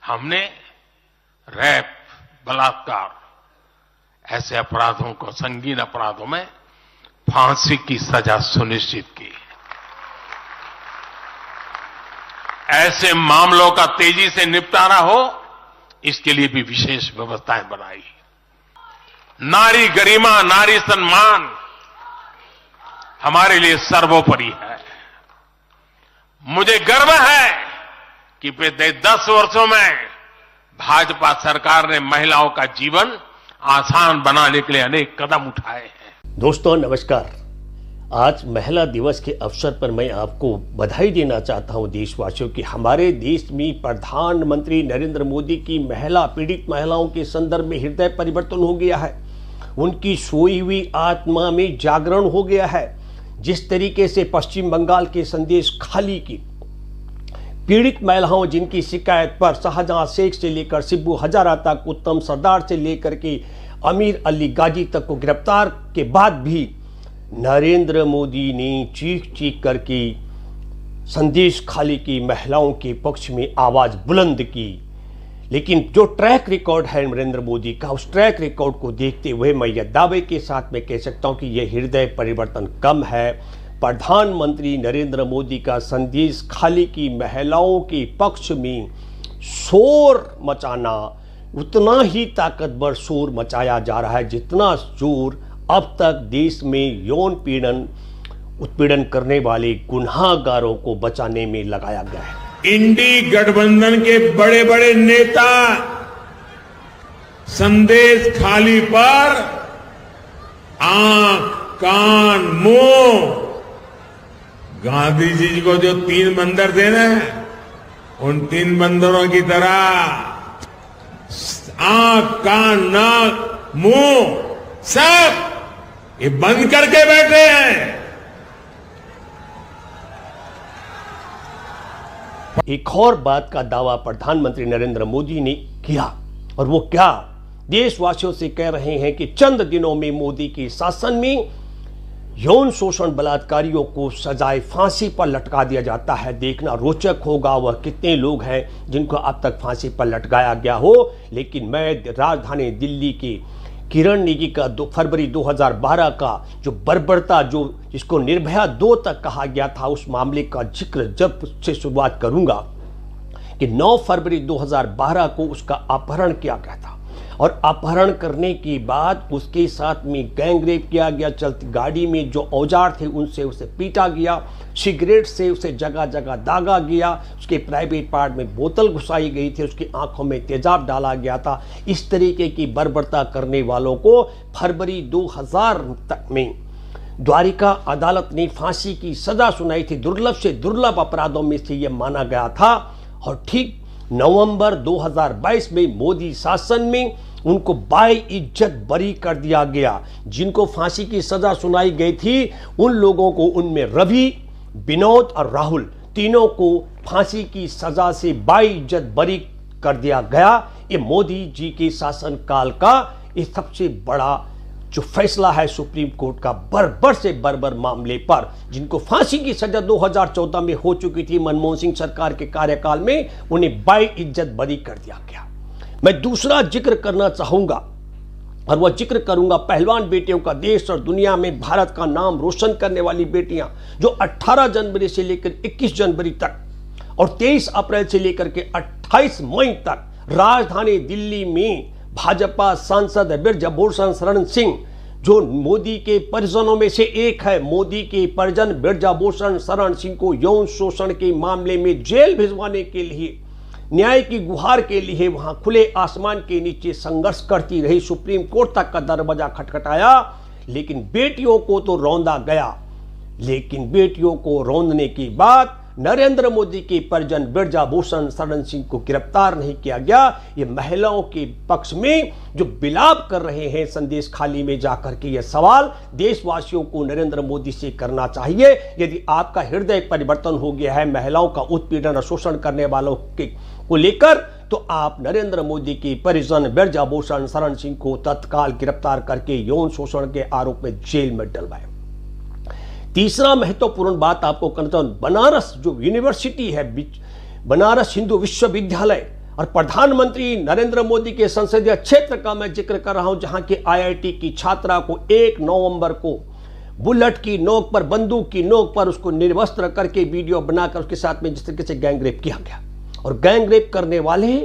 हमने रेप, बलात्कार ऐसे अपराधों को, संगीन अपराधों में फांसी की सजा सुनिश्चित की। ऐसे मामलों का तेजी से निपटारा हो, इसके लिए भी विशेष व्यवस्थाएं बनाई। नारी गरिमा, नारी सम्मान हमारे लिए सर्वोपरि है। मुझे गर्व है कि पिछले 10 वर्षों में भाजपा सरकार ने महिलाओं का जीवन आसान बनाने के लिए अनेक कदम उठाए हैं। दोस्तों नमस्कार। आज महिला दिवस के अवसर पर मैं आपको बधाई देना चाहता हूं देशवासियों की। हमारे देश में प्रधानमंत्री नरेंद्र मोदी की पीड़ित महिलाओं के संदर्भ में हृदय परिवर्तन हो गया है। उनकी सोई हुई आत्मा में जागरण हो गया है। जिस तरीके से पश्चिम बंगाल के संदेश खाली की पीड़ित महिलाओं, जिनकी शिकायत पर शाहजहां शेख से लेकर शिबू हजारा तक, उत्तम सरदार से लेकर के अमीर अली गाजी तक को गिरफ्तार के बाद भी नरेंद्र मोदी ने चीख चीख करके संदेश खाली की महिलाओं के पक्ष में आवाज बुलंद की। लेकिन जो ट्रैक रिकॉर्ड है नरेंद्र मोदी का, उस ट्रैक रिकॉर्ड को देखते हुए मैं यह दावे के साथ में कह सकता हूं कि यह हृदय परिवर्तन कम है। प्रधानमंत्री नरेंद्र मोदी का संदेश खाली की महिलाओं के पक्ष में शोर मचाना उतना ही ताकतवर शोर मचाया जा रहा है जितना शोर अब तक देश में यौन उत्पीड़न करने वाले गुनाहगारों को बचाने में लगाया गया है। इंडी गठबंधन के बड़े बड़े नेता संदेश खाली पर आंख, कान, मुंह, गांधी जी को जो 3 बंदर थे ना, उन 3 बंदरों की तरह आंख, कान, नाक, मुंह सब ये बंद करके बैठे हैं। एक और बात का दावा प्रधानमंत्री नरेंद्र मोदी ने किया, और वो क्या? देशवासियों से कह रहे हैं कि चंद दिनों में मोदी के शासन में यौन शोषण बलात्कारियों को सजाए फांसी पर लटका दिया जाता है। देखना रोचक होगा वह कितने लोग हैं जिनको अब तक फांसी पर लटकाया गया हो। लेकिन मैं राजधानी दिल्ली के किरण नेगी का फरवरी 2012 का जो बर्बरता, जिसको निर्भया 2 तक कहा गया था, उस मामले का जिक्र जब से शुरुआत करूंगा कि 9 फरवरी 2012 को उसका अपहरण किया गया था, और अपहरण करने के बाद उसके साथ में गैंगरेप किया गया। चलती गाड़ी में जो औजार थे उनसे उसे पीटा गया, सिगरेट से उसे जगह जगह दागा गया, उसके प्राइवेट पार्ट में बोतल घुसाई गई थी, उसकी आंखों में तेजाब डाला गया था। इस तरीके की बर्बरता करने वालों को फरवरी 2000 तक में द्वारिका अदालत ने फांसी की सजा सुनाई थी। दुर्लभ से दुर्लभ अपराधों में से यह माना गया था। और ठीक नवंबर 2022 में मोदी शासन में उनको बाइज्जत बरी कर दिया गया। जिनको फांसी की सजा सुनाई गई थी उन लोगों को, उनमें रवि, विनोद और राहुल, तीनों को फांसी की सजा से बाइज्जत बरी कर दिया गया। ये मोदी जी के शासन काल का ये सबसे बड़ा जो फैसला है सुप्रीम कोर्ट का बर्बर से बर्बर मामले पर, जिनको फांसी की सजा 2014 में हो चुकी थी मनमोहन सिंह सरकार के कार्यकाल में, उन्हें बाइज्जत बरी कर दिया गया। मैं दूसरा जिक्र करना चाहूंगा, और वह जिक्र करूंगा पहलवान बेटियों का। देश और दुनिया में भारत का नाम रोशन करने वाली बेटियां जो 18 जनवरी से लेकर 21 जनवरी तक और 23 अप्रैल से लेकर के 28 मई तक राजधानी दिल्ली में भाजपा सांसद ब्रजभूषण शरण सिंह, जो मोदी के परिजनों में से एक है, मोदी के परिजन ब्रजभूषण शरण सिंह को यौन शोषण के मामले में जेल भिजवाने के लिए, न्याय की गुहार के लिए वहां खुले आसमान के नीचे संघर्ष करती रही। सुप्रीम कोर्ट तक का दरवाजा खटखटाया, लेकिन बेटियों को तो रौंदा गया। लेकिन बेटियों को रौंदने के बाद नरेंद्र मोदी के परिजन ब्रजभूषण शरण सिंह को गिरफ्तार नहीं किया गया। ये महिलाओं के पक्ष में जो विलाप कर रहे हैं संदेश खाली में जाकर के, यह सवाल देशवासियों को नरेंद्र मोदी से करना चाहिए। यदि आपका हृदय परिवर्तन हो गया है महिलाओं का उत्पीड़न और शोषण करने वालों को लेकर, तो आप नरेंद्र मोदी के परिजन ब्रजभूषण शरण सिंह को तत्काल गिरफ्तार करके यौन शोषण के आरोप में जेल में डलवाएं। तीसरा महत्वपूर्ण बात आपको करना चाहूं, बनारस जो यूनिवर्सिटी है, बनारस हिंदू विश्वविद्यालय, और प्रधानमंत्री नरेंद्र मोदी के संसदीय क्षेत्र का मैं जिक्र कर रहा हूं, जहां की IIT की छात्रा को 1 नवंबर को बुलेट की नोक पर, बंदूक की नोक पर उसको निर्वस्त्र करके वीडियो बनाकर उसके साथ में जिस तरीके से गैंगरेप किया गया। और गैंगरेप करने वाले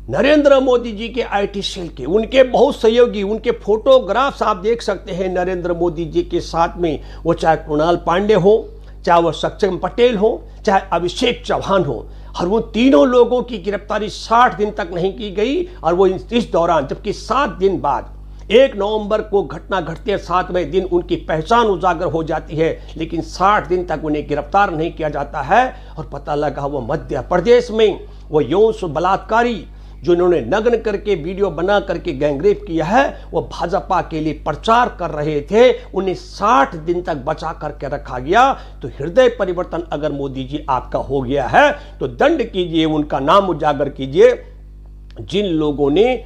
नरेंद्र मोदी जी के IT सेल के, उनके बहुत सहयोगी, उनके फोटोग्राफ्स आप देख सकते हैं नरेंद्र मोदी जी के साथ में। वो चाहे कुणाल पांडे हो, चाहे वो सक्षम पटेल हो, चाहे अभिषेक चौहान हो, और वो तीनों लोगों की गिरफ्तारी 60 दिन तक नहीं की गई। और वो इस दौरान, जबकि 7 दिन बाद 1 नवंबर को घटना घटते 7वें दिन उनकी पहचान उजागर हो जाती है, लेकिन 60 दिन तक उन्हें गिरफ्तार नहीं किया जाता है। और पता लगा वो मध्य प्रदेश में वो यौन बलात्कारी जो इन्होंने नग्न करके वीडियो बना करके गैंगरेप किया है, वो भाजपा के लिए प्रचार कर रहे थे, उन्हें 60 दिन तक बचा करके रखा गया। तो हृदय परिवर्तन अगर मोदी जी आपका हो गया है तो दंड कीजिए, उनका नाम उजागर कीजिए। जिन लोगों ने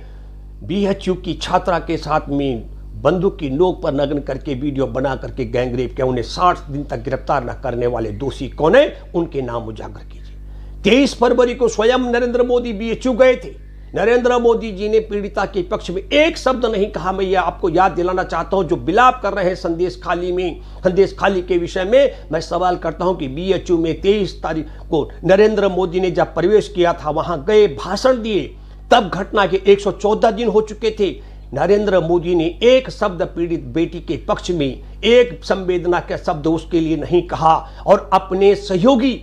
BHU की छात्रा के साथ में बंदूक की नोक पर नग्न करके वीडियो बना करके गैंगरेप किया, उन्हें 60 दिन तक गिरफ्तार न करने वाले दोषी कौन है, उनके नाम उजागर कीजिए। 23 फरवरी को स्वयं नरेंद्र मोदी BHU गए थे। नरेंद्र मोदी जी ने पीड़िता के पक्ष में एक शब्द नहीं कहा। मैं ये आपको याद दिलाना चाहता हूं, जो विलाप कर रहे हैं संदेश खाली के विषय में, मैं सवाल करता हूं कि BHU में 23 तारीख को नरेंद्र मोदी ने जब प्रवेश किया था, वहां गए, भाषण दिए, तब घटना के 114 दिन हो चुके थे। नरेंद्र मोदी ने एक शब्द पीड़ित बेटी के पक्ष में, एक संवेदना का शब्द उसके लिए नहीं कहा। और अपने सहयोगी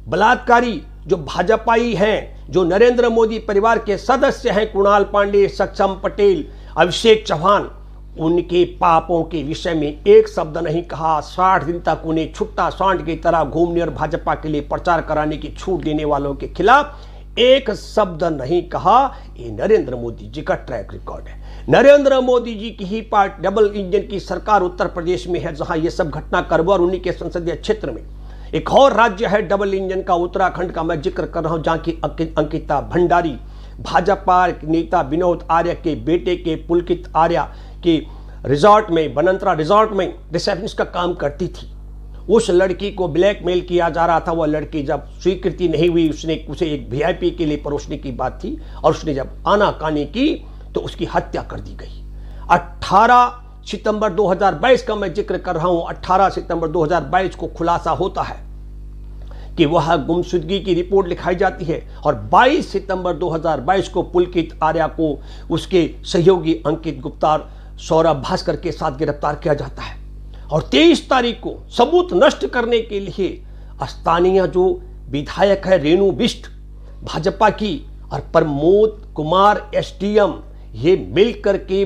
बलात्कारी जो भाजपाई हैं, जो नरेंद्र मोदी परिवार के सदस्य हैं, कुणाल पांडे, सक्षम पटेल, अभिषेक चौहान, उनके पापों के विषय में एक शब्द नहीं कहा। 60 दिन तक उन्हें छुट्टा सांड की तरह घूमने और भाजपा के लिए प्रचार कराने की छूट देने वालों के खिलाफ एक शब्द नहीं कहा। ये नरेंद्र मोदी जी का ट्रैक रिकॉर्ड है। नरेंद्र मोदी जी की ही पार्टी डबल इंजन की सरकार उत्तर प्रदेश में है, जहां ये सब घटना करवा, और उन्हीं के संसदीय क्षेत्र में एक और राज्य है डबल इंजन का, उत्तराखंड का मैं जिक्र कर रहा हूं, जहां की अंकिता भंडारी भाजपा नेता विनोद आर्य के बेटे के पुलकित आर्य के रिजॉर्ट में, बनंतरा रिजॉर्ट में रिसेप्शनिस्ट का काम करती थी। उस लड़की को ब्लैकमेल किया जा रहा था। वह लड़की जब स्वीकृति नहीं हुई, उसे एक VIP के लिए परोसने की बात थी, और उसने जब आनाकानी की तो उसकी हत्या कर दी गई। 18 सितंबर 2022 का मैं जिक्र कर रहा हूं। 18 सितंबर 2022 को खुलासा होता है कि वह गुमशुदगी की रिपोर्ट लिखाई जाती है, और 22 सितंबर 2022 को पुलकित आर्या को उसके सहयोगी अंकित गुप्ता, सौरभ भास्कर के साथ गिरफ्तार किया जाता है। और 23 तारीख को सबूत नष्ट करने के लिए स्थानीय जो विधायक है रेणु बिष्ट भाजपा की, और प्रमोद कुमार SDM, ये मिलकर के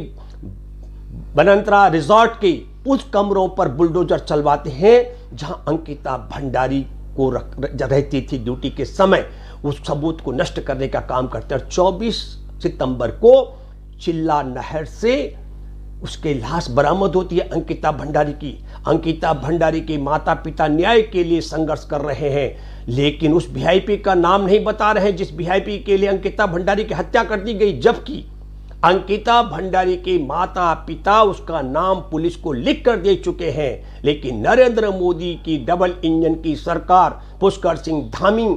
बनंतरा रिजॉर्ट के उस कमरों पर बुलडोजर चलवाते हैं जहां अंकिता भंडारी को रहती थी ड्यूटी के समय। उस सबूत को नष्ट करने का काम करते हैं। 24 सितंबर को चिल्ला नहर से उसके लाश बरामद होती है अंकिता भंडारी की। अंकिता भंडारी के माता पिता न्याय के लिए संघर्ष कर रहे हैं, लेकिन उस VIP का नाम नहीं बता रहे हैं जिस VIP के लिए अंकिता भंडारी की हत्या कर दी गई, जबकि अंकिता भंडारी के माता पिता उसका नाम पुलिस को लिख कर दे चुके हैं। लेकिन नरेंद्र मोदी की डबल इंजन की सरकार, पुष्कर सिंह धामी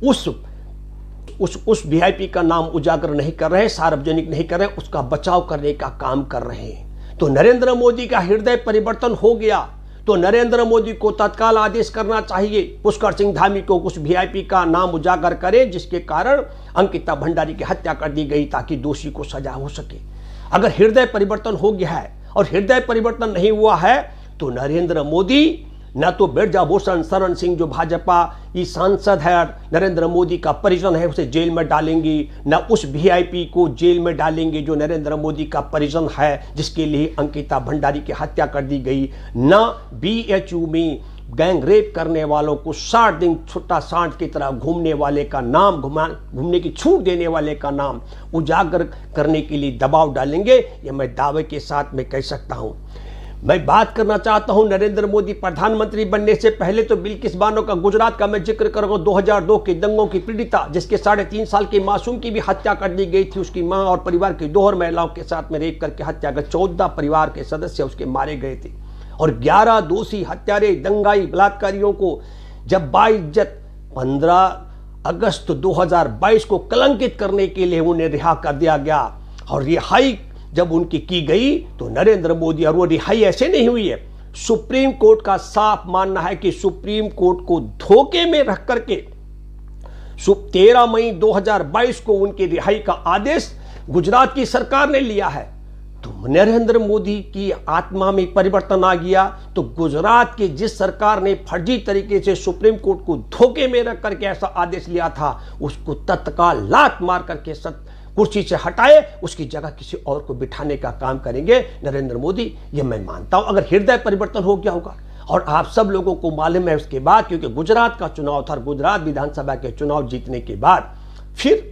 उस VIP का नाम उजागर नहीं कर रहे, सार्वजनिक नहीं कर रहे, उसका बचाव करने का काम कर रहे हैं। तो नरेंद्र मोदी का हृदय परिवर्तन हो गया, तो नरेंद्र मोदी को तत्काल आदेश करना चाहिए पुष्कर सिंह धामी को उस VIP का नाम उजागर करे जिसके कारण अंकिता भंडारी की हत्या कर दी गई, ताकि दोषी को सजा हो सके। अगर हृदय परिवर्तन हो गया है और हृदय परिवर्तन नहीं हुआ है तो नरेंद्र मोदी न तो ब्रजभूषण शरण सिंह जो भाजपा की सांसद है, नरेंद्र मोदी का परिजन है, उसे जेल में डालेंगे, न उस VIP को जेल में डालेंगे जो नरेंद्र मोदी का परिजन है जिसके लिए अंकिता भंडारी की हत्या कर दी गई, न BHU में गैंग रेप करने वालों को 60 दिन छुट्टा सांड की तरह घूमने वाले का नाम, घूमने की छूट देने वाले का नाम उजागर करने के लिए दबाव डालेंगे। यह मैं दावे के साथ में कह सकता हूं। मैं बात करना चाहता हूं नरेंद्र मोदी प्रधानमंत्री बनने से पहले तो बिल्किस बानो का, गुजरात का मैं जिक्र करूंगा, 2002 के दंगों की पीड़िता जिसके 3.5 साल के मासूम की भी हत्या कर दी गई थी। उसकी मां और परिवार की 2 और महिलाओं के साथ में रेप करके हत्या कर 14 परिवार के सदस्य उसके मारे गए थे, और 11 दोषी हत्यारे, दंगाई, बलात्कारियों को जब बाइज्जत 15 अगस्त 2022 को कलंकित करने के लिए उन्हें रिहा कर दिया गया। और रिहाई जब उनकी की गई तो नरेंद्र मोदी, और वो रिहाई ऐसे नहीं हुई है, सुप्रीम कोर्ट का साफ मानना है कि सुप्रीम कोर्ट को धोखे में रख करके 13 मई 2022 को उनकी रिहाई का आदेश गुजरात की सरकार ने लिया है। तो नरेंद्र मोदी की आत्मा में परिवर्तन आ गया। तो गुजरात की जिस सरकार ने फर्जी तरीके से सुप्रीम कोर्ट को धोखे में रख करके ऐसा आदेश लिया था, उसको तत्काल लात मार करके कुर्सी से हटाए, उसकी जगह किसी और को बिठाने का काम करेंगे नरेंद्र मोदी, ये मैं मानता हूं। अगर हृदय परिवर्तन हो गया होगा, और आप सब लोगों को मालूम है उसके बाद, क्योंकि गुजरात का चुनाव था, गुजरात विधानसभा के चुनाव जीतने के बाद फिर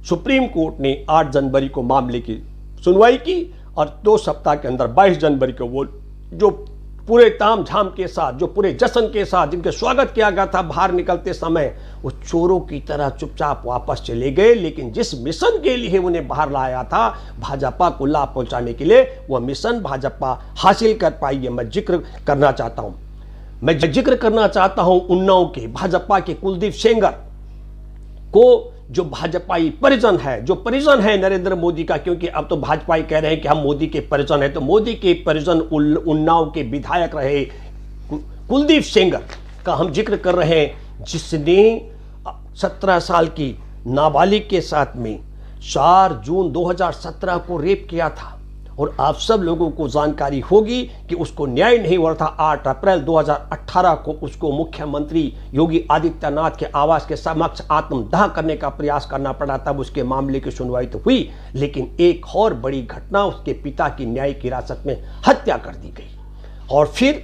सुप्रीम कोर्ट ने 8 जनवरी को मामले की सुनवाई की, और 2 सप्ताह के अंदर 22 जनवरी को वो जो पूरे ताम झाम के साथ, जो पूरे जश्न के साथ जिनके स्वागत किया गया था बाहर निकलते समय, वो चोरों की तरह चुपचाप वापस चले गए। लेकिन जिस मिशन के लिए उन्हें बाहर लाया था, भाजपा को लाभ पहुंचाने के लिए, वह मिशन भाजपा हासिल कर पाई है। मैं जिक्र करना चाहता हूं उन्नाव के भाजपा के कुलदीप सेंगर को, जो भाजपाई परिजन है, जो परिजन है नरेंद्र मोदी का, क्योंकि अब तो भाजपाई कह रहे हैं कि हम मोदी के परिजन हैं, तो मोदी के परिजन उन्नाव के विधायक रहे कुलदीप सेंगर का हम जिक्र कर रहे हैं, जिसने 17 साल की नाबालिग के साथ में 4 जून 2017 को रेप किया था। और आप सब लोगों को जानकारी होगी कि उसको न्याय नहीं हुआ था। 8 अप्रैल 2018 को उसको मुख्यमंत्री योगी आदित्यनाथ के आवास के समक्ष आत्मदाह करने का प्रयास करना पड़ा। तब उसके मामले की सुनवाई तो हुई, लेकिन एक और बड़ी घटना, उसके पिता की न्यायिक हिरासत में हत्या कर दी गई। और फिर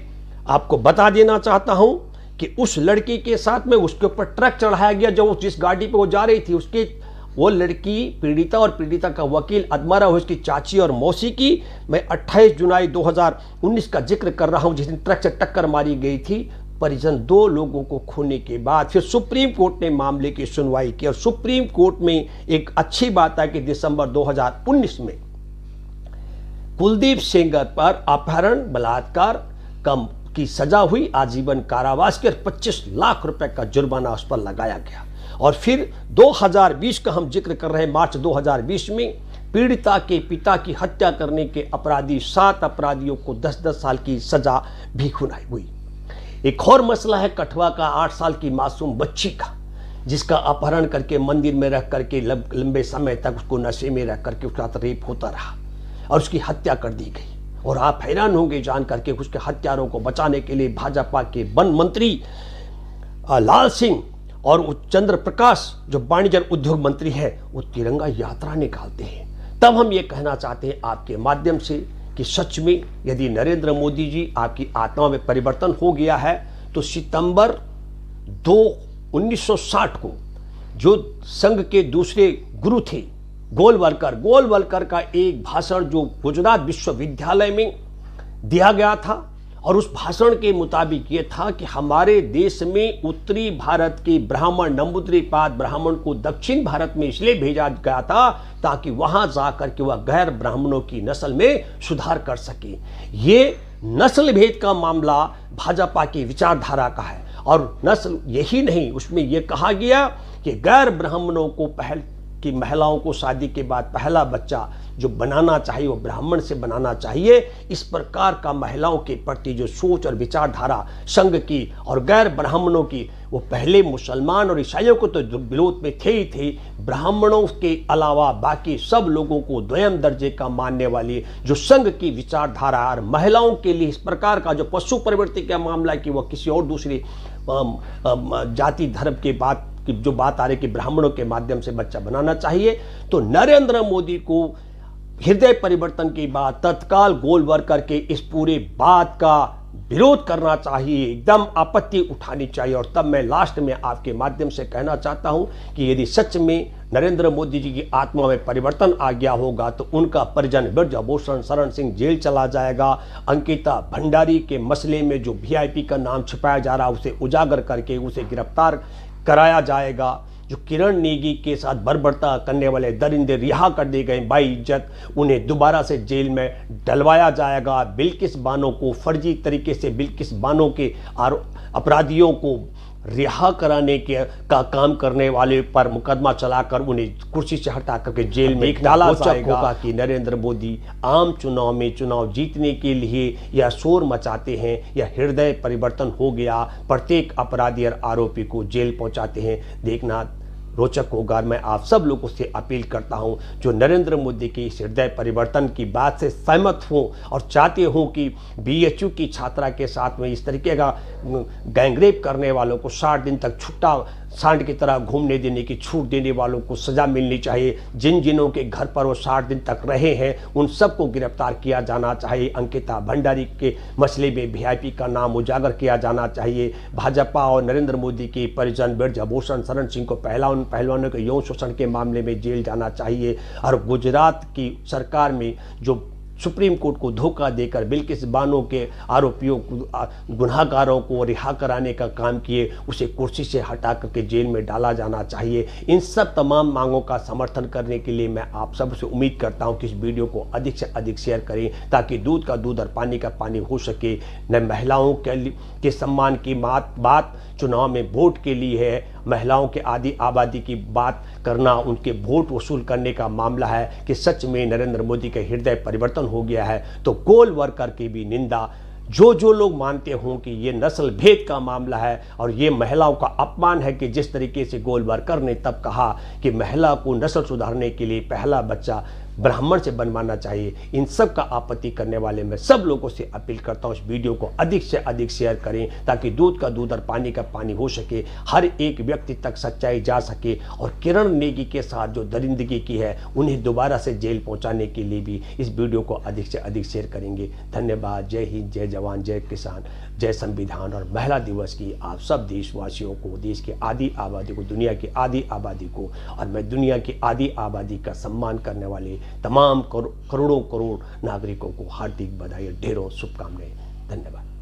आपको बता देना चाहता हूं कि उस लड़की के साथ में उसके ऊपर ट्रक चढ़ाया गया, जो जिस गाड़ी पे वो जा रही थी, वो लड़की पीड़िता और पीड़िता का वकील अदमारा हो, उसकी चाची और मौसी की। मैं 28 जुलाई 2019 का जिक्र कर रहा हूं, जिस दिन ट्रक से टक्कर मारी गई थी। परिजन 2 लोगों को खोने के बाद फिर सुप्रीम कोर्ट ने मामले की सुनवाई की, और सुप्रीम कोर्ट में एक अच्छी बात है कि दिसंबर 2019 में कुलदीप सेंगर पर अपहरण, बलात्कार की सजा हुई, आजीवन कारावास के, 25 लाख रुपए का जुर्माना उस पर लगाया गया। और फिर 2020 का हम जिक्र कर रहे हैं, मार्च 2020 में पीड़िता के पिता की हत्या करने के अपराधी 7 अपराधियों को 10-10 साल की सजा भी सुनाई हुई। एक और मसला है कठुआ का 8 साल की मासूम बच्ची का, जिसका अपहरण करके मंदिर में रख करके लंबे समय तक उसको नशे में रख करके उसका रेप होता रहा और उसकी हत्या कर दी गई। और आप हैरान होंगे जान करके, उसके हत्यारों को बचाने के लिए भाजपा के वन मंत्री लाल सिंह और चंद्र प्रकाश, जो वाणिज्य उद्योग मंत्री हैं, वो तिरंगा यात्रा निकालते हैं। तब हम ये कहना चाहते हैं आपके माध्यम से कि सच में यदि नरेंद्र मोदी जी आपकी आत्मा में परिवर्तन हो गया है, तो सितंबर 2, 1960 को जो संघ के दूसरे गुरु थे गोलवलकर का एक भाषण जो गुजरात विश्वविद्यालय में दिया गया था, और उस भाषण के मुताबिक ये था कि हमारे देश में उत्तरी भारत के ब्राह्मण, नंबूद्रिपाद ब्राह्मण को दक्षिण भारत में इसलिए भेजा गया था ताकि वहां जाकर के वह गैर ब्राह्मणों की नस्ल में सुधार कर सके। ये नस्ल भेद का मामला भाजपा की विचारधारा का है, और नस्ल यही नहीं, उसमें यह कहा गया कि गैर ब्राह्मणों को पहल की महिलाओं को शादी के बाद पहला बच्चा जो बनाना चाहिए वो ब्राह्मण से बनाना चाहिए। इस प्रकार का महिलाओं के प्रति जो सोच और विचारधारा संघ की और गैर ब्राह्मणों की, वो पहले मुसलमान और ईसाइयों को तो विरोध में थे ही थे, ब्राह्मणों के अलावा बाकी सब लोगों को द्वयम दर्जे का मानने वाली जो संघ की विचारधारा, और महिलाओं के लिए इस प्रकार का जो पशु प्रवृत्ति का मामला कि वह किसी और दूसरी जाति धर्म के जो बात आ रही कि ब्राह्मणों के माध्यम से बच्चा बनाना चाहिए। तो नरेंद्र मोदी को हृदय परिवर्तन की बात तत्काल गोलवलकर के इस पूरे बात का विरोध करना चाहिए, एकदम आपत्ति उठानी चाहिए। और तब मैं लास्ट में आपके माध्यम से कहना चाहता हूं कि यदि सच में नरेंद्र मोदी जी की आत्मा में परिवर्तन आ गया होगा तो उनका परिजन ब्रजभूषण शरण सिंह जेल चला जाएगा। अंकिता भंडारी के मसले में जो वीआईपी का नाम छिपाया जा रहा है उसे उजागर करके उसे गिरफ्तार कराया जाएगा। जो किरण नेगी के साथ बर्बरता करने वाले दरिंदे रिहा कर दिए गए बाइज्जत, उन्हें दोबारा से जेल में डलवाया जाएगा। बिल्किस बानो को फर्जी तरीके से बिल्किस बानो के अपराधियों को रिहा कराने का काम करने वाले पर मुकदमा चलाकर उन्हें कुर्सी से हटा करके जेल में डाला जाएगा कि नरेंद्र मोदी आम चुनाव में चुनाव जीतने के लिए या शोर मचाते हैं या हृदय परिवर्तन हो गया, प्रत्येक अपराधी और आरोपी को जेल पहुंचाते हैं। देखना रोचक होगा। मैं आप सब लोगों से अपील करता हूं जो नरेंद्र मोदी की इस हृदय परिवर्तन की बात से सहमत हों और चाहते हों कि बीएचयू की छात्रा के साथ में इस तरीके का गैंगरेप करने वालों को 60 दिन तक छुट्टा सांड की तरह घूमने देने की छूट देने वालों को सजा मिलनी चाहिए। जिन जिनों के घर पर वो 60 दिन तक रहे हैं उन सबको गिरफ्तार किया जाना चाहिए। अंकिता भंडारी के मसले में वीआईपी का नाम उजागर किया जाना चाहिए। भाजपा और नरेंद्र मोदी के परिजन ब्रजभूषण शरण सिंह को पहलवानों के यौन शोषण के मामले में जेल जाना चाहिए। और गुजरात की सरकार में जो सुप्रीम कोर्ट को धोखा देकर बिल्किस बानो के आरोपियों गुनाहगारों को रिहा कराने का काम किए उसे कुर्सी से हटा करके जेल में डाला जाना चाहिए। इन सब तमाम मांगों का समर्थन करने के लिए मैं आप सबसे उम्मीद करता हूं कि इस वीडियो को अधिक से अधिक शेयर करें ताकि दूध का दूध और पानी का पानी हो सके। न महिलाओं के सम्मान की बात चुनाव में वोट के लिए है, महिलाओं के आदि आबादी की बात करना उनके वोट वसूल करने का मामला है कि सच में नरेंद्र मोदी का हृदय परिवर्तन हो गया है तो गोल वर्कर की भी निंदा। जो लोग मानते हों कि ये नस्ल भेद का मामला है और ये महिलाओं का अपमान है कि जिस तरीके से गोल वर्कर ने तब कहा कि महिला को नस्ल सुधारने के लिए पहला बच्चा ब्राह्मण से बनवाना चाहिए, इन सब का आपत्ति करने वाले मैं सब लोगों से अपील करता हूं इस वीडियो को अधिक से अधिक शेयर करें ताकि दूध का दूध और पानी का पानी हो सके, हर एक व्यक्ति तक सच्चाई जा सके और किरण नेगी के साथ जो दरिंदगी की है उन्हें दोबारा से जेल पहुंचाने के लिए भी इस वीडियो को अधिक से अधिक शेयर करेंगे। धन्यवाद। जय हिंद, जय जवान, जय किसान, जय संविधान और महिला दिवस की आप सब देशवासियों को, देश की आधी आबादी को, दुनिया की आधी आबादी को और मैं दुनिया की आधी आबादी का सम्मान करने वाले तमाम करोड़ों नागरिकों को हार्दिक बधाई और ढेरों शुभकामनाएं। धन्यवाद।